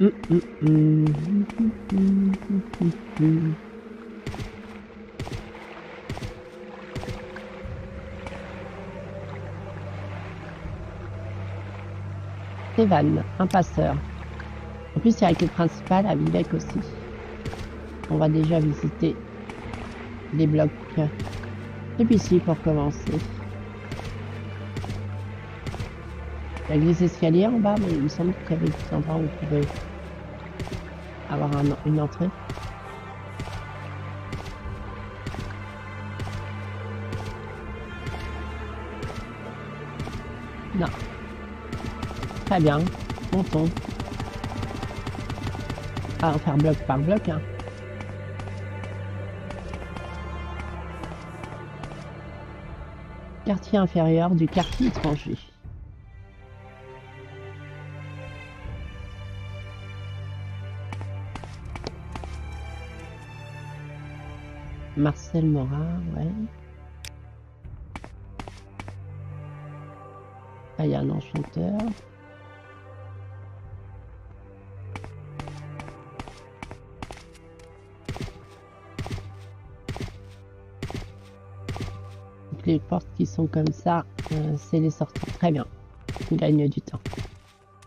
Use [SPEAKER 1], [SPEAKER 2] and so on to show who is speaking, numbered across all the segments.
[SPEAKER 1] Evan, un passeur. En plus, il y a la quête principale à Vivec aussi. On va déjà visiter les blocs. Et puis ici, pour commencer. Il y a des escaliers en bas, mais il me semble qu'il y avait des endroits où on pouvait avoir une entrée. Non. Très bien. Montons. Ah, on va faire bloc par bloc, hein. Quartier inférieur du quartier étranger. Marcel Morin, ouais. Ah, il y a un enchanteur. Donc, les portes qui sont comme ça, c'est les sorties. Très bien. On gagne du temps.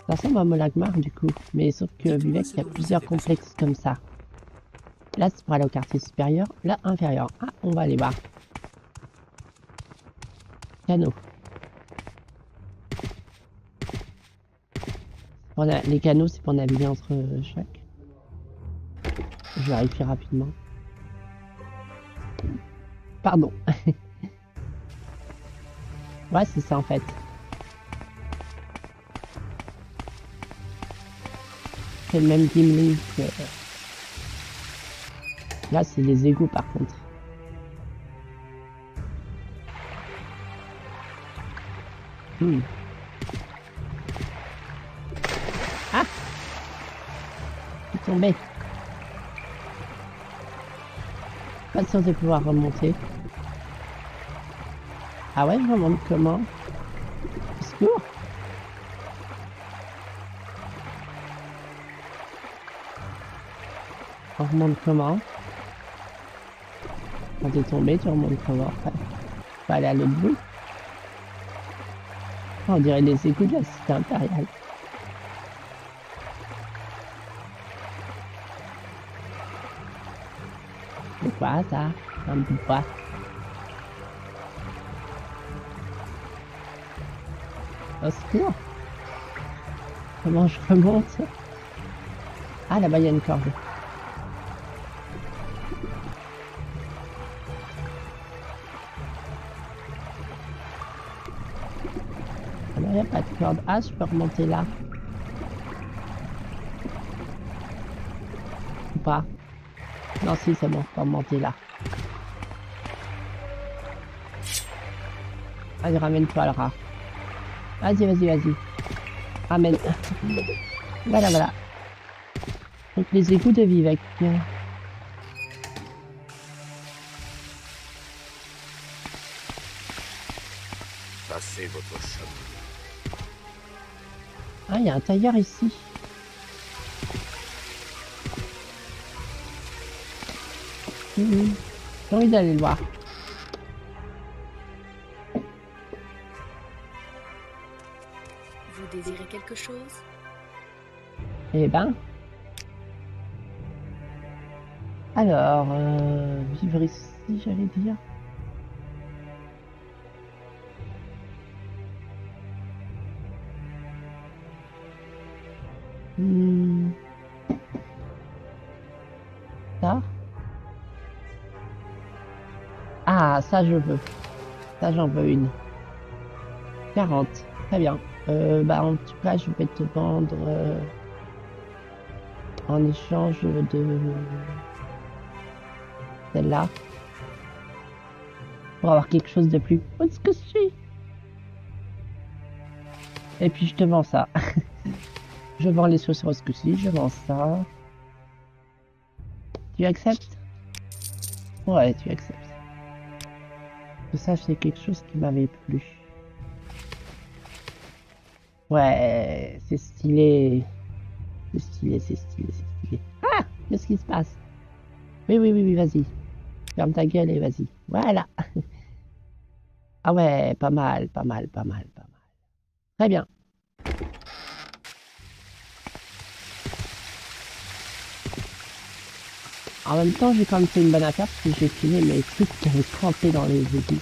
[SPEAKER 1] Ça ressemble à Molagmar du coup, mais sauf que Vivec, il y a plusieurs complexes comme ça. Là, c'est pour aller au quartier supérieur, là, inférieur. Ah, on va aller voir. Canaux. Les canaux, c'est pour naviguer entre chaque. Je vérifie rapidement. Pardon. Ouais, c'est ça en fait. C'est le même Gimli que... Là, c'est les égouts par contre. Ah! Je suis tombé. Pas sûr de pouvoir remonter. Ah ouais, je remonte comment? Au secours! On remonte comment? Quand t'es tombé, tu remontes comment? Ouais. Faut aller à l'autre bout. On dirait les égouts de la cité impériale. C'est quoi ça? Un bout de bois. Au secours! Comment je remonte? Ah, là-bas, il y a une corde. Ah non, il n'y a pas de corde. Ah, je peux remonter là. Ou pas? Non, si, c'est bon, je peux remonter là. Vas-y, ramène-toi le rat. Vas-y, vas-y, vas-y. Ramène. Voilà, voilà. Donc, les égouts de Vivec.
[SPEAKER 2] Passez votre chemin.
[SPEAKER 1] Ah, il y a un tailleur ici. J'ai envie d'aller le voir.
[SPEAKER 3] Vous désirez quelque chose?
[SPEAKER 1] Eh ben. Alors, vivre ici, j'allais dire. Ça. Ah, ça je veux. Ça j'en veux une. 40. Très bien. Bah en tout cas, je vais te vendre en échange de celle-là. Pour avoir quelque chose de plus. Où est-ce que je suis? Et puis je te vends ça. Je vends les chaussures au coup-ci, je vends ça. Tu acceptes? Ouais, tu acceptes. Ça, c'est quelque chose qui m'avait plu. Ouais, c'est stylé. C'est stylé, c'est stylé, c'est stylé. Ah! Qu'est-ce qui se passe? Oui, oui, oui, oui, vas-y. Ferme ta gueule et vas-y. Voilà. Ah ouais, pas mal, pas mal, pas mal, pas mal. Très bien. En même temps, j'ai quand même fait une bonne affaire parce que j'ai filé mes trucs qui avaient trempé dans les égouts.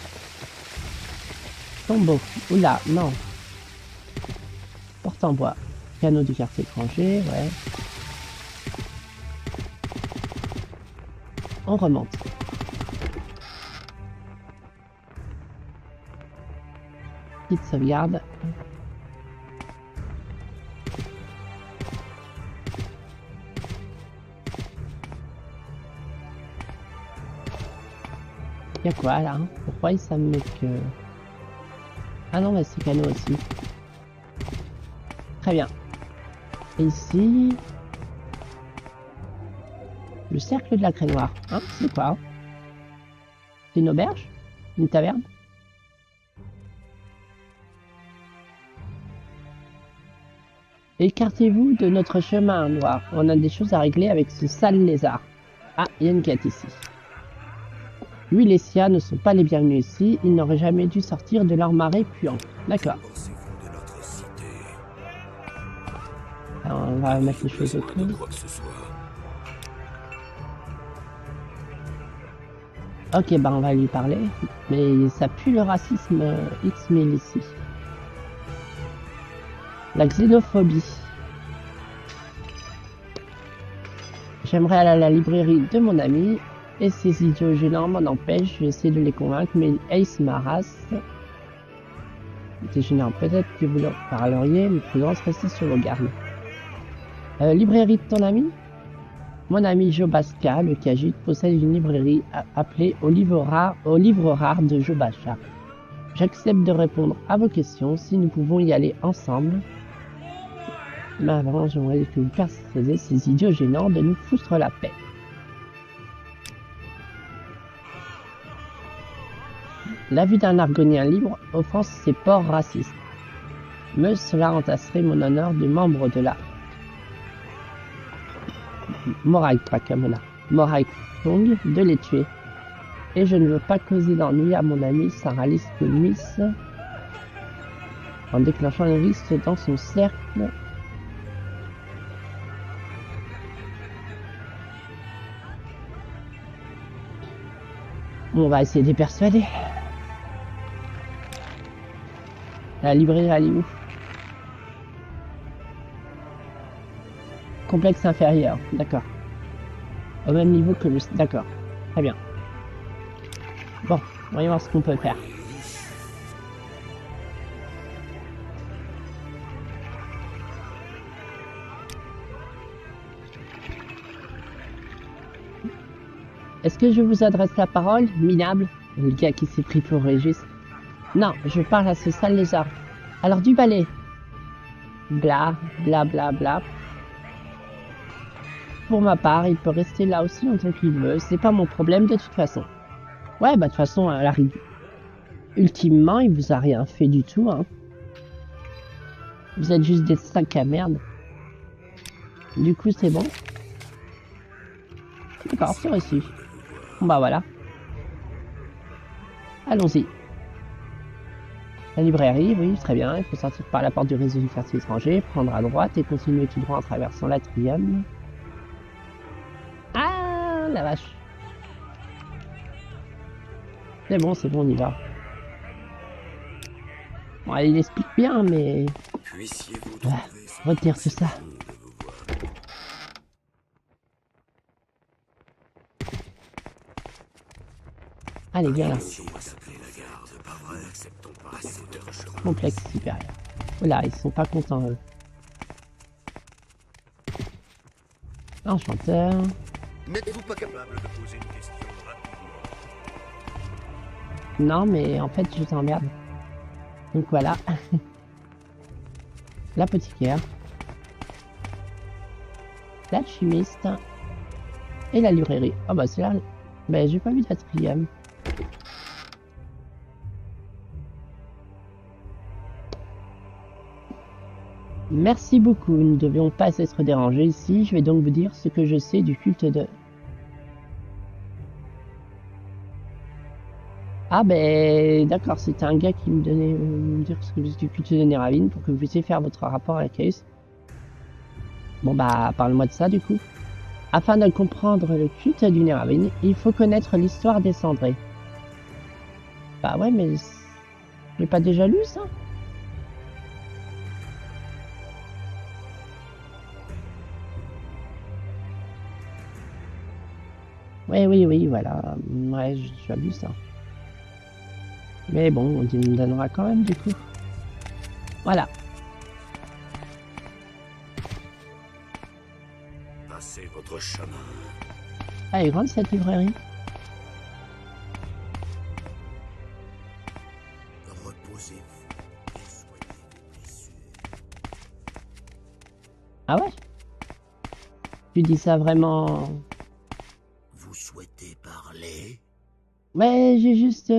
[SPEAKER 1] Tombeau. Oula, non. Porte en bois. Canot du quartier étranger, ouais. On remonte. Petite sauvegarde. Y'a quoi là? Pourquoi ça me met que... Ah non, mais c'est canot aussi. Très bien. Et ici... Le cercle de la craie noire. Hein? C'est quoi? C'est une auberge? Une taverne? Écartez-vous de notre chemin noir. On a des choses à régler avec ce sale lézard. Ah, il y a une quête ici. Lui et les siens ne sont pas les bienvenus ici. Ils n'auraient jamais dû sortir de leur marais puant. D'accord. Alors, on va mettre les choses au clair. Ok, bah on va lui parler. Mais ça pue le racisme X-1000 ici. La xénophobie. J'aimerais aller à la librairie de mon ami. Et ces idiots gênants m'en empêchent. Je vais essayer de les convaincre, mais Ace m'arrasse. C'est gênant. Peut-être que vous leur parleriez, mais prudence, restez sur vos gardes. Librairie de ton ami? Mon ami Jobaska, le Khajiit, possède une librairie appelée Au livre rare de Jobacha. J'accepte de répondre à vos questions si nous pouvons y aller ensemble. Mais avant, j'aimerais que vous persuadiez ces idiots gênants de nous foutre la paix. L'avis d'un argonien libre offense ses ports racistes. Mais cela entasserait mon honneur de membre de la Moraï Tong de les tuer. Et je ne veux pas causer d'ennui à mon ami Sarah Smith en déclenchant une liste dans son cercle. On va essayer de les persuader. La librairie, elle est où? Complexe inférieur, d'accord. Au même niveau que le... D'accord, très bien. Bon, voyons voir ce qu'on peut faire. Est-ce que je vous adresse la parole, minable? Le gars qui s'est pris pour Régis. Non, je parle à ce sale lézard. Alors du balai. Bla, bla, bla, bla. Pour ma part, il peut rester là aussi longtemps qu'il veut. C'est pas mon problème de toute façon. Ouais, bah de toute façon, ultimement, il vous a rien fait du tout, hein. Vous êtes juste des sacs à merde. Du coup, c'est bon. D'accord, c'est réussi. Bon bah voilà. Allons-y. La librairie, oui, très bien. Il faut sortir par la porte du réseau du quartier étranger, prendre à droite et continuer tout droit en traversant l'atrium. Ah, la vache. C'est bon, on y va. Bon, il explique bien, mais... retenir tout ça. Allez, viens là. Complexe supérieur. Voilà, ils sont pas contents, eux. Enchanteur.
[SPEAKER 2] N'êtes-vous pas capable de poser une question rapidement?
[SPEAKER 1] Non, mais en fait, je t'emmerde. Donc voilà. L'apothicaire. L'alchimiste. Et la librairie. Ah bah c'est là. Ben j'ai pas vu d'atrium. Merci beaucoup, nous ne devions pas être dérangés ici. Je vais donc vous dire ce que je sais du culte de... Ah ben d'accord, c'était un gars qui me donnait me dire ce que je sais du culte de Néravine pour que vous puissiez faire votre rapport avec Caïus. Bon bah parle-moi de ça du coup. Afin de comprendre le culte du Néravine, il faut connaître l'histoire des cendrés. Bah ouais mais... J'ai pas déjà lu ça? Oui, voilà. Ouais, j'ai déjà lu ça. Mais bon, on me donnera quand même du coup. Voilà.
[SPEAKER 2] Passez votre chemin.
[SPEAKER 1] Ah, elle est grande cette librairie.
[SPEAKER 2] Reposez-vous et soignez vos blessures.
[SPEAKER 1] Ah ouais? Tu dis ça vraiment...
[SPEAKER 2] Vous souhaitez parler?
[SPEAKER 1] Ouais, j'ai juste...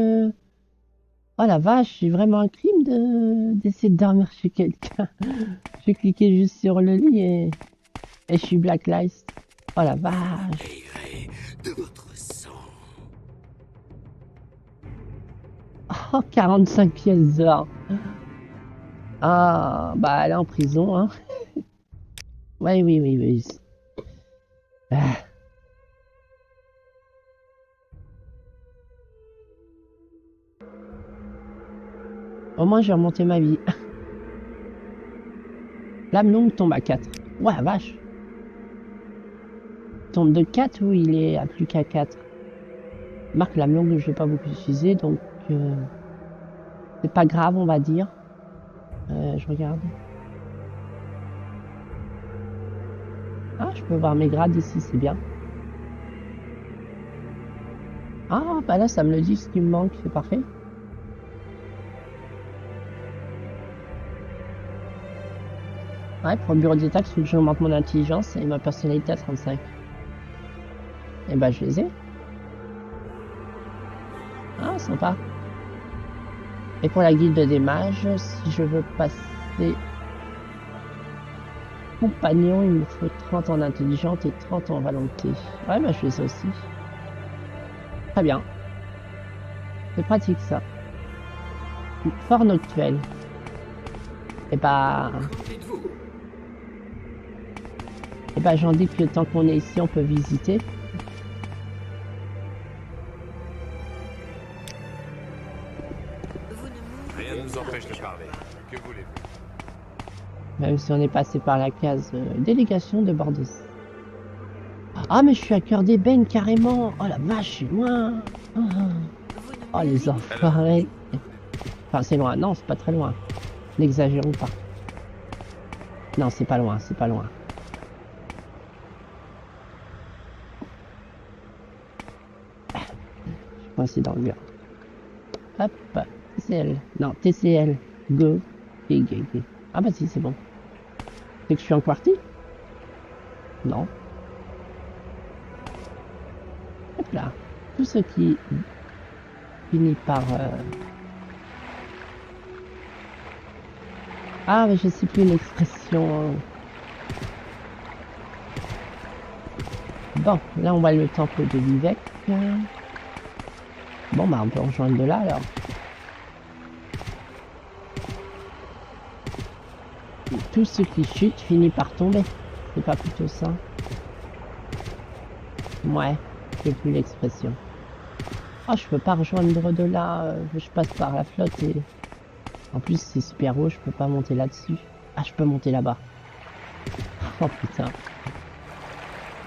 [SPEAKER 1] Oh la vache, c'est vraiment un crime de d'essayer de dormir chez quelqu'un. J'ai cliqué juste sur le lit et je suis blacklist. Oh la vache.
[SPEAKER 2] Payerez de votre sang.
[SPEAKER 1] Oh, 45 pièces d'or. Ah, bah elle est en prison, hein. Ouais, oui. Ah. Au moins j'ai remonté ma vie. L'âme longue tombe à 4. Ouais, vache. Tombe de 4 ou il est à plus qu'à 4. Marque l'âme longue, je vais pas beaucoup utiliser, donc c'est pas grave, on va dire. Je regarde. Ah, je peux voir mes grades ici, c'est bien. Ah, bah là, ça me le dit ce qui me manque, c'est parfait. Ouais, pour le bureau des taxes, il faut que j'augmente mon intelligence et ma personnalité à 35. Et bah, je les ai. Ah, sympa. Et pour la guilde des mages, si je veux passer compagnon, il me faut 30 en intelligence et 30 en volonté. Ouais, bah, je fais ça aussi. Très bien. C'est pratique, ça. Fort noctuel. Et bah... j'en dis que tant qu'on est ici, on peut visiter.
[SPEAKER 3] Rien ne nous empêche de parler. Que voulez-vous?
[SPEAKER 1] Même si on est passé par la case délégation de Bordeaux. Ah, mais je suis à cœur d'ébène carrément. Oh la vache, c'est loin. Oh les enfoirés. Enfin, c'est loin. Non, c'est pas très loin. N'exagérons pas. Non, c'est pas loin, c'est pas loin. Je suis coincé dans le mur. Hop, TCL. Non, TCL. Go. G. Ah bah si, c'est bon. C'est que je suis en quartier? Non. Hop là. Tout ce qui finit par... Ah, mais je sais plus l'expression. Bon, là on voit le temple de Vivec. Bon, bah on peut rejoindre de là alors. Tout ce qui chute finit par tomber. C'est pas plutôt ça? Ouais, je sais plus l'expression. Oh, je peux pas rejoindre de là. Je passe par la flotte et... En plus, c'est super haut, je peux pas monter là-dessus. Ah, je peux monter là-bas. Oh putain.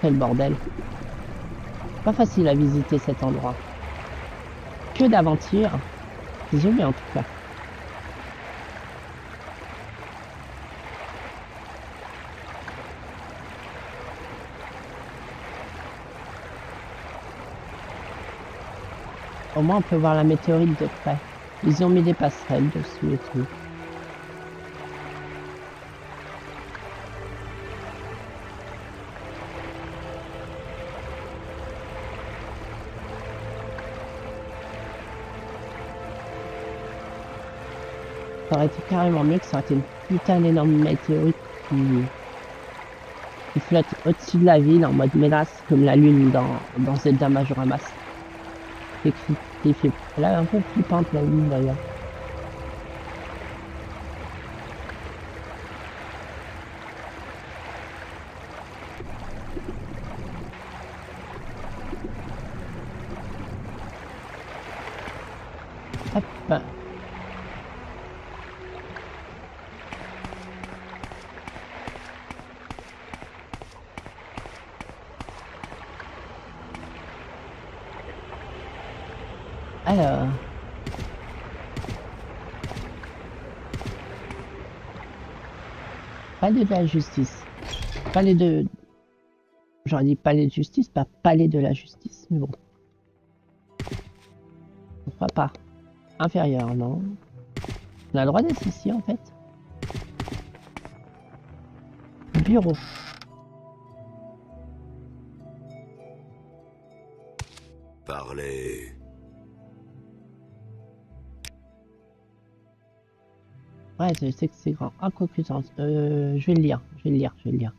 [SPEAKER 1] Quel bordel. Pas facile à visiter cet endroit. Que d'aventure. C'est joli en tout cas. Au moins on peut voir la météorite de près. Ils ont mis des passerelles dessus et tout. Ça aurait été carrément mieux que ça aurait été une putain d'énorme météorite qui flotte au-dessus de la ville en mode mélasse comme la lune dans Zelda Majora's Mask. C'est fait. Elle a un peu flippante la lune d'ailleurs. Hop. Alors. Palais de la justice. Palais de... J'aurais dit palais de justice, pas palais de la justice, mais bon. Pourquoi pas? Inférieur, non. On a le droit d'être ici, en fait. Bureau.
[SPEAKER 2] Parlez.
[SPEAKER 1] Ouais, je sais que c'est grand. Ah, quoi que je vais le lire, je vais le lire.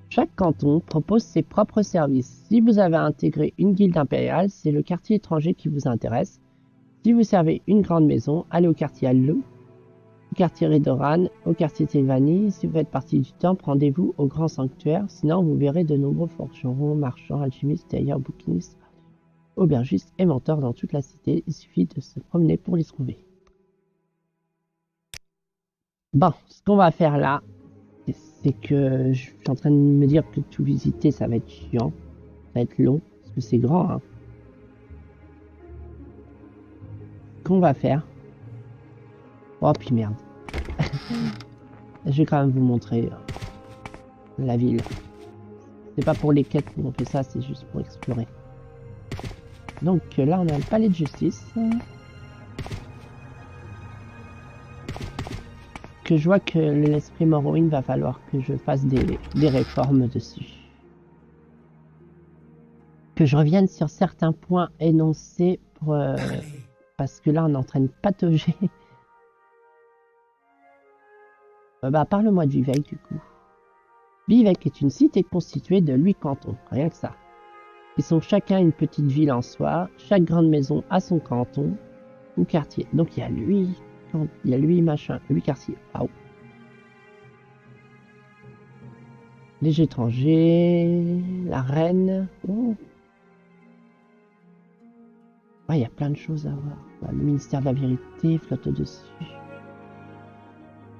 [SPEAKER 1] Chaque canton propose ses propres services. Si vous avez intégré une guilde impériale, c'est le quartier étranger qui vous intéresse. Si vous servez une grande maison, allez au quartier Allo, au quartier Redoran, au quartier Sylvanie. Si vous faites partie du temple, rendez-vous au grand sanctuaire. Sinon, vous verrez de nombreux forgerons, marchands, alchimistes, tailleurs, bouquinistes, aubergistes et mentors dans toute la cité. Il suffit de se promener pour les trouver. Bon, ce qu'on va faire là, c'est que je suis en train de me dire que tout visiter, ça va être chiant, ça va être long, parce que c'est grand. Hein. Ce qu'on va faire... Oh, puis merde. Je vais quand même vous montrer la ville. C'est pas pour les quêtes qu'on fait ça, c'est juste pour explorer. Donc là, on a le palais de justice. Que je vois que l'esprit Morrowind va falloir que je fasse des réformes dessus. Que je revienne sur certains points énoncés pour, parce que là on est en train de patauger. Bah parle-moi de Vivec du coup. Vivec est une cité constituée de 8 cantons, rien que ça. Ils sont chacun une petite ville en soi, chaque grande maison a son canton ou quartier. Donc il y a 8 quartiers. Waouh. Les étrangers, la reine. Oh. Ouais, il y a plein de choses à voir. Le ministère de la vérité flotte dessus.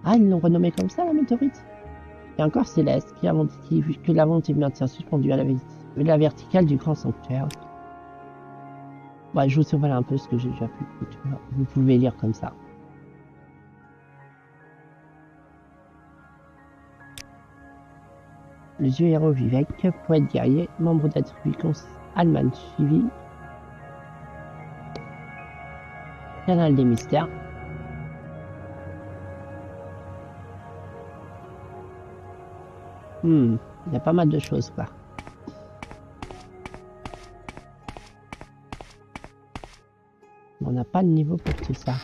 [SPEAKER 1] Ah, ils l'ont renommé comme ça, la météorite. Et encore Céleste, que la volonté de maintien suspendue à la verticale du grand sanctuaire. Ouais, je vous survole un peu ce que j'ai déjà pu. Vous pouvez lire comme ça. Le dieu héros Vivec, poète guerrier, membre d'Atribicons Alman Chivi. Canal des mystères. Il y a pas mal de choses, quoi. On n'a pas le niveau pour tout ça.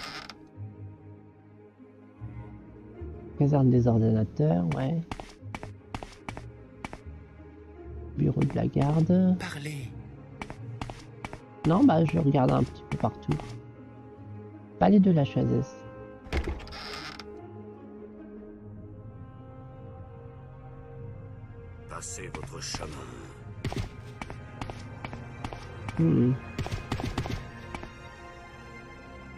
[SPEAKER 1] Caserne des ordinateurs, ouais. Bureau de la garde.
[SPEAKER 2] Parlez.
[SPEAKER 1] Non, bah je regarde un petit peu partout. Palais de la Chazesse.
[SPEAKER 2] Passez votre chemin.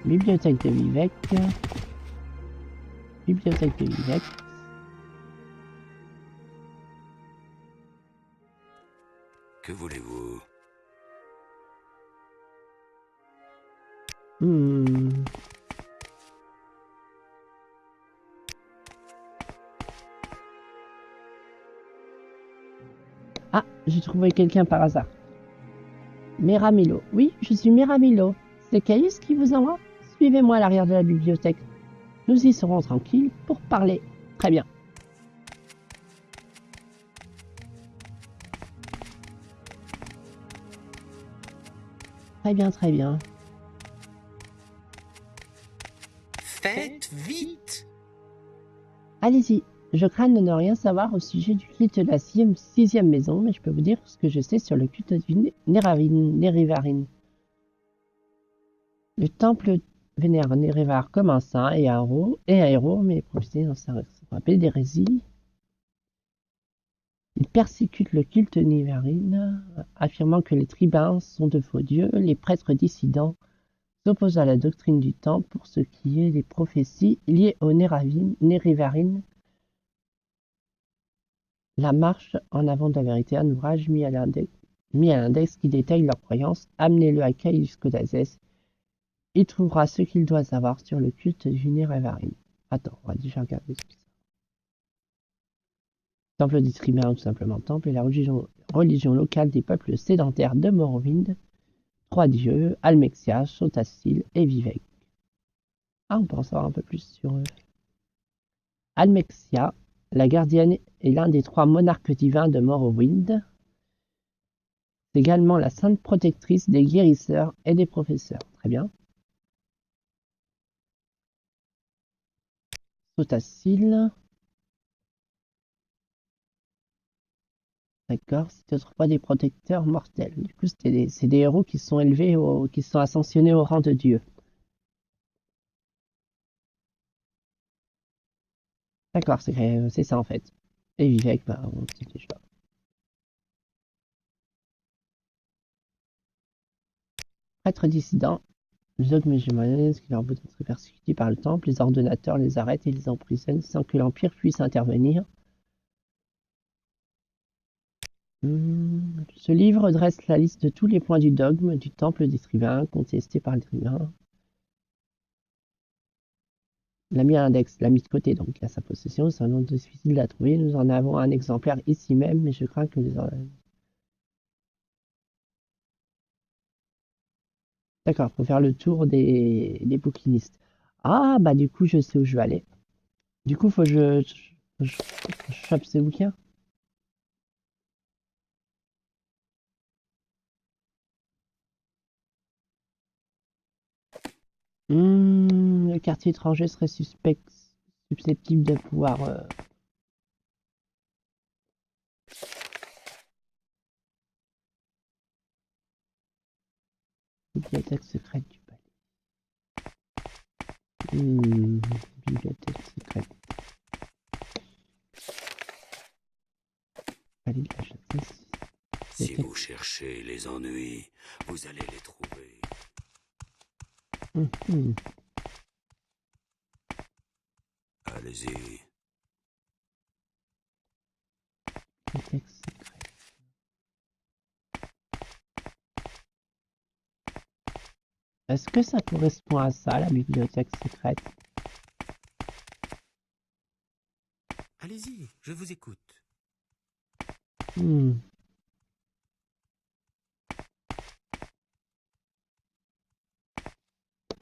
[SPEAKER 1] Bibliothèque de Vivec. Bibliothèque de Vivec.
[SPEAKER 2] Que voulez-vous?
[SPEAKER 1] Ah, j'ai trouvé quelqu'un par hasard. Méramilo. Oui, je suis Méramilo. C'est Caïs qui vous envoie? Suivez-moi à l'arrière de la bibliothèque. Nous y serons tranquilles pour parler. Très bien. Très bien, très bien.
[SPEAKER 4] Faites vite!
[SPEAKER 1] Allez-y. Je crains de ne rien savoir au sujet du culte de la sixième maison, mais je peux vous dire ce que je sais sur le culte du Nérivarine. Le temple vénère Nérévar comme un saint et un héros, mais profité dans sa rappel d'hérésie. Il persécute le culte Névarine, affirmant que les tribuns sont de faux dieux. Les prêtres dissidents s'opposent à la doctrine du temple pour ce qui est des prophéties liées au Nérivarine. La marche en avant de la vérité, un ouvrage mis à l'index qui détaille leurs croyances. Amenez-le à Caïus Codazès. Il trouvera ce qu'il doit savoir sur le culte du Nérivarine. Attends, on va déjà regarder ce que c'est. Temple des tribuns, tout simplement. Temple est la religion locale des peuples sédentaires de Morrowind. Trois dieux, Almexia, Sotacil et Vivec. Ah, on peut en savoir un peu plus sur eux. Almexia, la gardienne, est l'un des trois monarques divins de Morrowind. C'est également la sainte protectrice des guérisseurs et des professeurs. Très bien. Sotacil. D'accord, c'était autrefois des protecteurs mortels. Du coup, c'est des héros qui sont élevés, qui sont ascensionnés au rang de dieu. D'accord, c'est ça en fait. Et Vivek, bah, on sait déjà. Prêtre dissident, les dogmes hégémoniques qui leur voudront être persécutés par le temple, les ordonnateurs les arrêtent et les emprisonnent sans que l'Empire puisse intervenir. Ce livre dresse la liste de tous les points du dogme du temple des tribuns, contestés par les tribuns. L'a mis à l'index, l'a mis de côté, donc à sa possession, c'est un nom difficile à trouver. Nous en avons un exemplaire ici même, mais je crains que les... D'accord, faut faire le tour des bouquinistes. Ah, bah du coup, je sais où je vais aller. Du coup, faut que je chope ces bouquins. Le quartier étranger serait susceptible de pouvoir... Bibliothèque secrète du palais. Bibliothèque secrète. Palais de la chasse.
[SPEAKER 4] Si vous cherchez les ennuis, vous allez les trouver. Allez-y.
[SPEAKER 1] Bibliothèque secrète. Est-ce que ça correspond à ça, la bibliothèque secrète?
[SPEAKER 4] Allez-y, je vous écoute.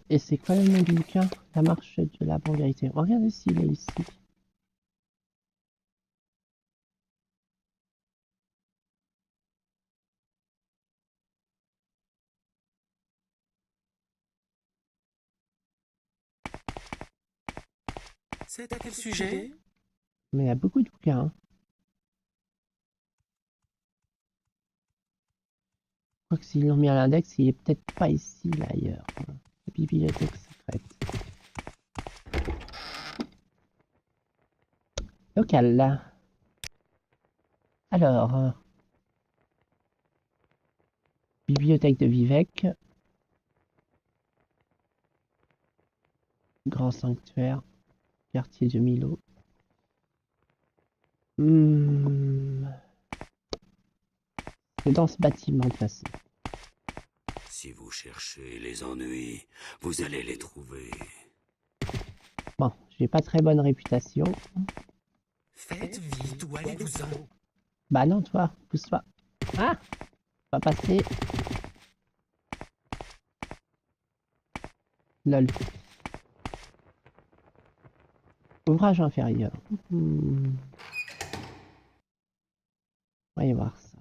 [SPEAKER 1] Et c'est quoi le nom du bouquin? La marche de la bonne vérité. Regardez s'il est ici.
[SPEAKER 4] C'est à quel sujet?
[SPEAKER 1] Mais il y a beaucoup de bouquins. Hein. Je crois que s'ils l'ont mis à l'index, il est peut-être pas ici, là, ailleurs. La bibliothèque secrète. Local, là. Alors... bibliothèque de Vivec. Grand sanctuaire. Quartier de Milo. C'est dans ce bâtiment, de toute façon.
[SPEAKER 4] Si vous cherchez les ennuis, vous allez les trouver.
[SPEAKER 1] Bon, j'ai pas très bonne réputation.
[SPEAKER 4] Faites vite ou allez-vous-en.
[SPEAKER 1] Bah non, toi, pousse-toi. Ah! Pas passer. Lol. Ouvrage inférieur. Voyons voir ça.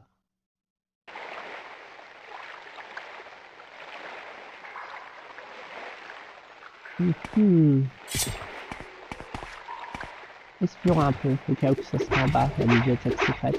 [SPEAKER 1] explorer un peu, au cas où ça sera en bas, la bibliothèque secrète.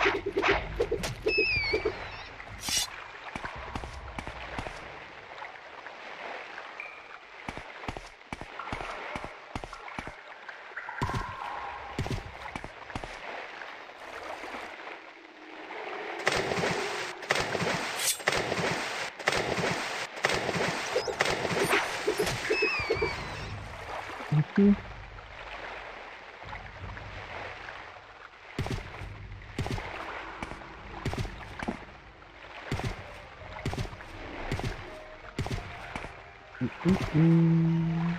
[SPEAKER 1] Mhm.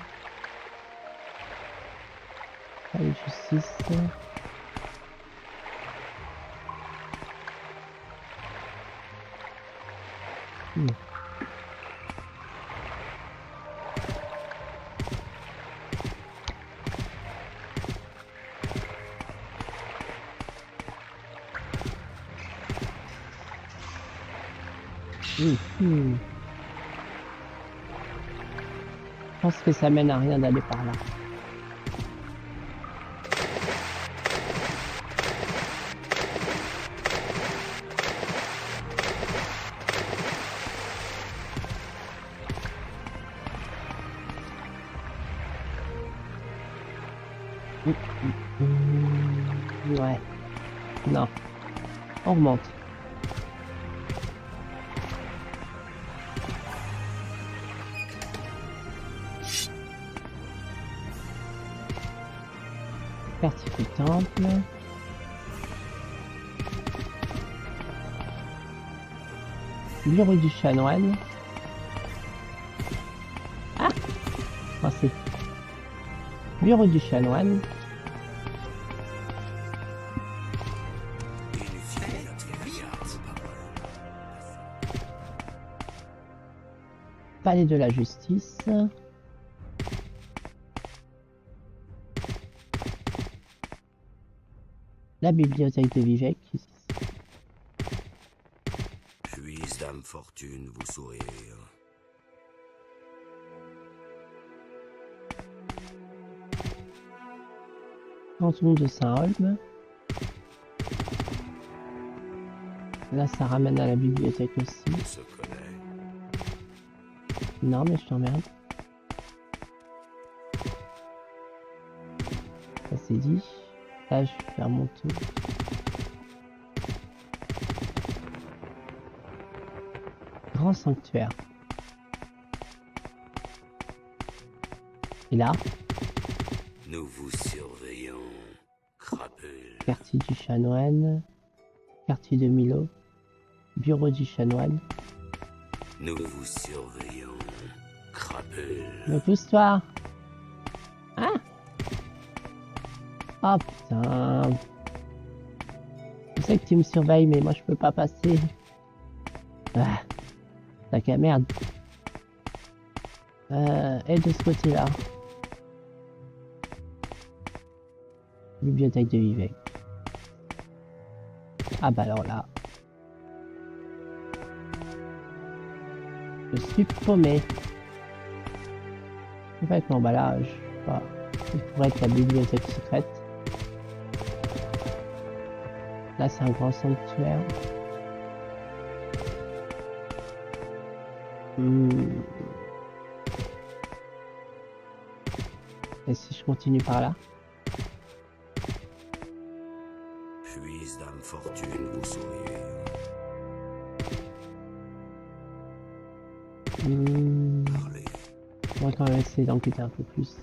[SPEAKER 1] Palais de justice. Je pense que ça mène à rien d'aller par là. Ouais. Non. On remonte. Fortifie temple. Bureau du chanoine. Ah! Pensez. Bureau du chanoine. Palais de la justice. La bibliothèque de Vivec.
[SPEAKER 4] Puisse Dame Fortune vous sourire.
[SPEAKER 1] Canton de Saint-Holm. Là, ça ramène à la bibliothèque aussi.
[SPEAKER 4] On se connaît.
[SPEAKER 1] Non, mais je t'emmerde. Ça c'est dit. Là, je vais faire mon tour. Grand sanctuaire. Et là,
[SPEAKER 4] Nous vous surveillons, crapule.
[SPEAKER 1] quartier du chanoine. Quartier de Milo. Bureau du chanoine.
[SPEAKER 4] Nous vous surveillons, crapule.
[SPEAKER 1] Mais pousse-toi! Ah! Oh putain! Je sais que tu me surveilles, mais moi je peux pas passer. Ah! Sac à merde. Et de ce côté-là. Bibliothèque de Vivec. Ah bah alors là. Je suis paumé. Complètement, bah là, je sais pas. Ça pourrait être la bibliothèque secrète. Là, c'est un grand sanctuaire. Et si je continue par là?
[SPEAKER 4] Puisse Dame Fortune vous sourire.
[SPEAKER 1] On
[SPEAKER 4] Parlez.
[SPEAKER 1] va quand même essayer d'enquêter un peu plus.